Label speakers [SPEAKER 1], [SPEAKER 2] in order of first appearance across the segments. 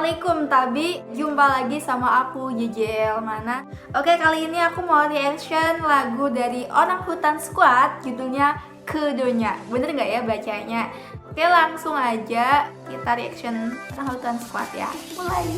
[SPEAKER 1] Assalamualaikum Tabi, jumpa lagi sama aku JJL Mana. Oke, kali ini aku mau reaction lagu dari Orang Hutan Squad, judulnya Kedonya. Bener nggak ya bacanya? Oke, langsung aja kita reaction Orang Hutan Squad ya. Mulai.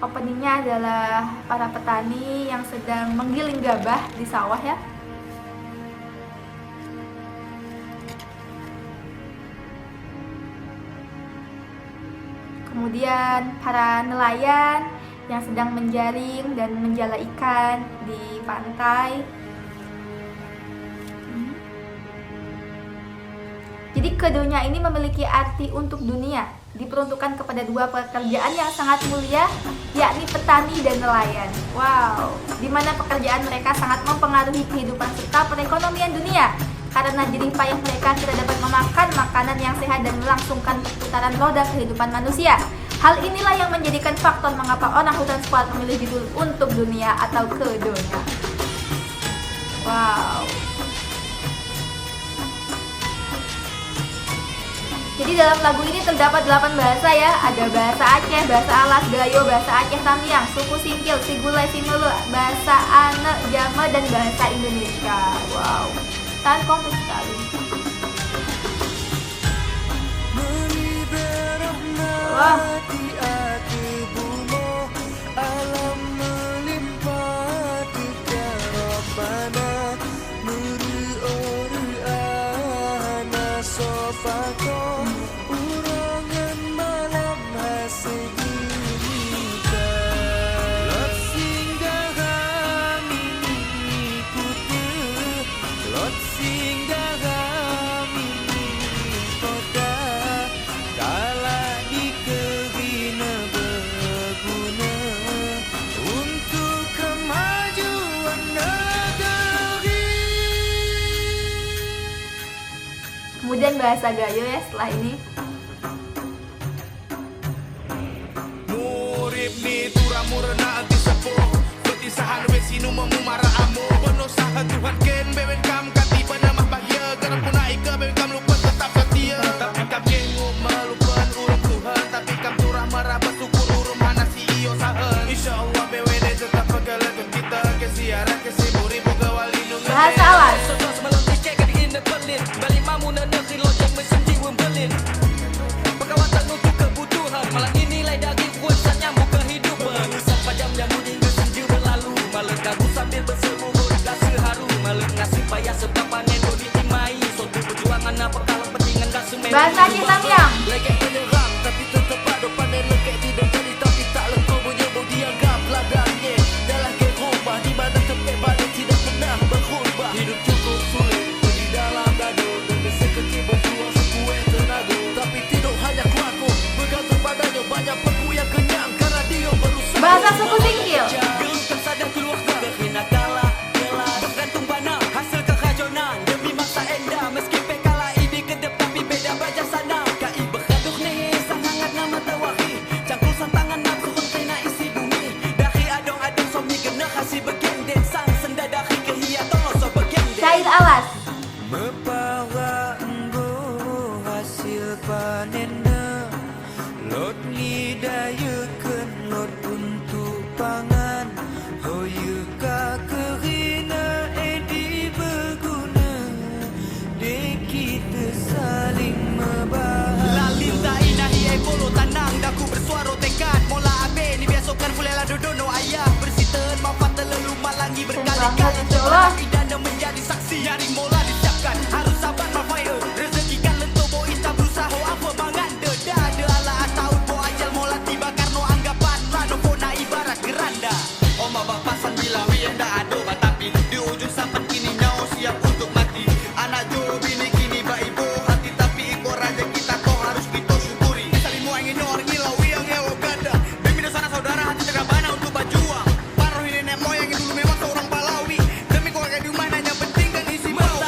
[SPEAKER 1] Openingnya adalah para petani yang sedang menggiling gabah di sawah ya. Kemudian para nelayan yang sedang menjaring dan menjala ikan di pantai. Jadi kedonya ini memiliki arti untuk dunia, diperuntukkan kepada dua pekerjaan yang sangat mulia, yakni petani dan nelayan. Wow, di mana pekerjaan mereka sangat mempengaruhi kehidupan serta perekonomian dunia. Karena jerih payah mereka kita dapat memakan makanan yang sehat dan melangsungkan perputaran roda kehidupan manusia. Hal inilah yang menjadikan faktor mengapa Orang Hutan Squad memilih judul Untuk Dunia atau Kedonya. Wow. Jadi dalam lagu ini terdapat 8 bahasa ya. Ada bahasa Aceh, bahasa Alas, Gayo, bahasa Aceh Tamiang, suku Singkil, Sigulai, Simelu, bahasa Ane, Jama, dan bahasa Indonesia. Wow, sangat kompleks sekali. Wah. Kemudian bahasa Gayo ya setelah ini.
[SPEAKER 2] Murib ni turamurna anti sepuh petisahan wesinu memumara amo penosahan Tuhan ken bewen kam kati panamah bahya garap punai ke bewen kam lupa tetap setia tapi kam kengu melupakan urung Tuhan tapi kam turah marah bersyukur urung mana si iyo sahan insyaallah bewen tetap pegala kita ke siaran ke simuri boga walindung
[SPEAKER 1] Bahasa Alas. Bahasa Aceh Tamiang. Bahasa suku Singkil. Cair Alas.
[SPEAKER 3] Membawa embu hasil panenna lot ngidayekeun lot untuk pangan hoyeu ka kerina edi berguna dek kita saling membahas
[SPEAKER 2] Lalinta inahi ekolo tanang daku bersuara tekad mola abe ni besokan fulela dodono ayah bersiten mapat terlalu malangi berkali-kali telah pidana menjadi saksi dari mola disiapkan harus sabar mafaya rezeki kan lento bo ita berusaha apa mangan deda ala atau bo ajal mola tiba karena anggapan lano pona ibarat geranda oma bapasan bilang wienda ado tapi di ujung sampan kini nyawa siap untuk mati anak jo bini kini baibo hati tapi iko raja kita kau harus kita syukuri saling mau ingin orang ngilau yang ngewo ganda demi sana saudara hati tergabana untuk berjuang paruh ini nenek moyang dulu memang seorang pahlawi demi keluarga di mana yang penting dan isi mau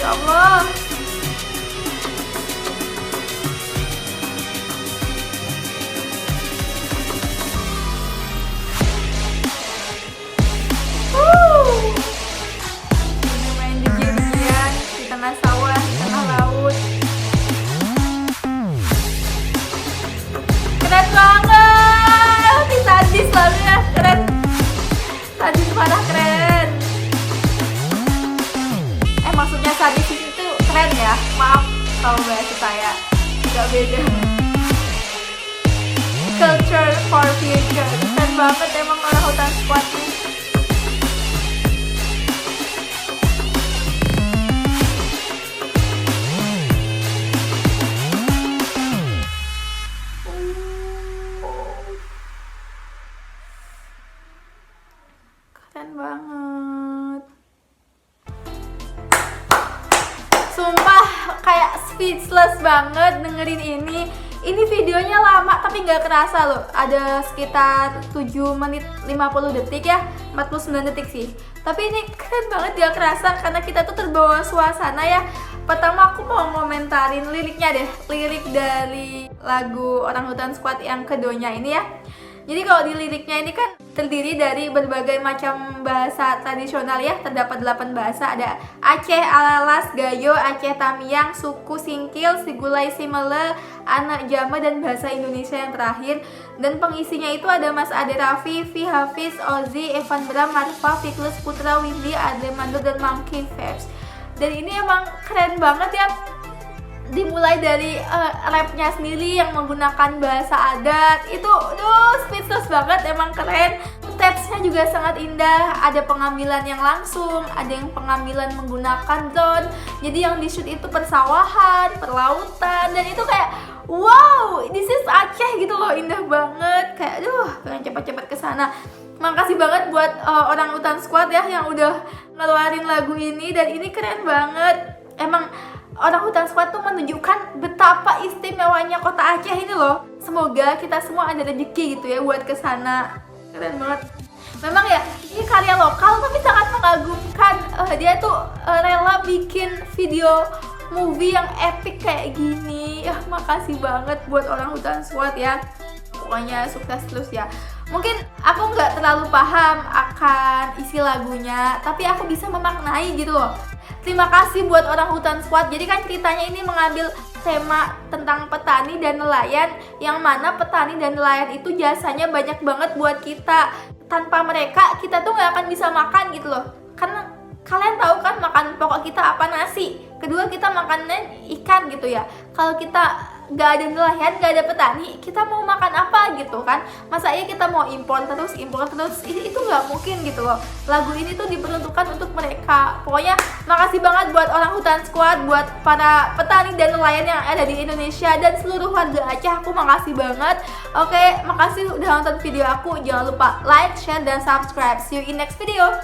[SPEAKER 1] Ya Allah. Ini main DJ-an di tengah sawah, di tengah laut. Keren banget. Ini sadis lagunya, keren. Sadis parah, keren. Maksudnya sadis itu keren ya. Maaf kalau bahasa saya agak beda. Culture for future. Keren banget emang orang hutan squad nih. Keren banget. Sumpah kayak speechless banget dengerin ini. Ini videonya lama tapi nggak kerasa loh. Ada sekitar 7 menit 50 detik ya, 49 detik sih. Tapi ini keren banget, gak kerasa karena kita tuh terbawa suasana ya. Pertama aku mau ngomentarin liriknya deh. Lirik dari lagu Orang Hutan Squad yang keduanya ini ya. Jadi kalau di liriknya ini kan terdiri dari berbagai macam bahasa tradisional ya. Terdapat 8 bahasa, ada Aceh, Alalas, Gayo, Aceh Tamiang, Suku Singkil, Sigulai Simele, Anak Jama, dan bahasa Indonesia yang terakhir. Dan pengisinya itu ada Mas Ade Raffi, Vi Hafiz, Ozi, Evan Bram, Marfa, Fiklus Putra, Windy, Ademando, dan Monkey Vibes. Dan ini emang keren banget ya. Dimulai dari rapnya sendiri yang menggunakan bahasa adat itu, speechless banget, emang keren. Teksnya juga sangat indah, ada pengambilan yang langsung, ada yang pengambilan menggunakan drone. Jadi yang di shoot itu persawahan, perlautan, dan itu kayak wow, this is Aceh gitu loh, indah banget. Kayak pengen cepet-cepet kesana. Makasih banget buat Orang Hutan Squad ya yang udah ngeluarin lagu ini, dan ini keren banget. Emang Orang Hutan Squad tuh menunjukkan betapa istimewanya kota Aceh ini loh. Semoga kita semua ada rezeki gitu ya buat kesana. Keren banget. Memang ya, ini karya lokal tapi sangat mengagumkan. Dia tuh rela bikin video movie yang epic kayak gini. Makasih banget buat Orang Hutan Squad ya. Pokoknya sukses terus ya. Mungkin aku nggak terlalu paham akan isi lagunya, tapi aku bisa memaknai gitu loh. Terima kasih buat Orang Hutan Squad. Jadi kan ceritanya ini mengambil tema tentang petani dan nelayan, yang mana petani dan nelayan itu jasanya banyak banget buat kita. Tanpa mereka kita tuh nggak akan bisa makan gitu loh. Karena kalian tahu kan makan pokok kita apa? Nasi. Kedua kita makannya ikan gitu ya. Kalau kita nggak ada nelayan, nggak ada petani, kita mau makan apa gitu kan? Masa iya kita mau impor terus, itu nggak mungkin gitu loh. Lagu ini tuh diperuntukkan untuk mereka. Pokoknya makasih banget buat Orang Hutan Squad, buat para petani dan nelayan yang ada di Indonesia dan seluruh warga Aceh. Aku makasih banget. Oke, makasih udah nonton video aku. Jangan lupa like, share, dan subscribe. See you in next video.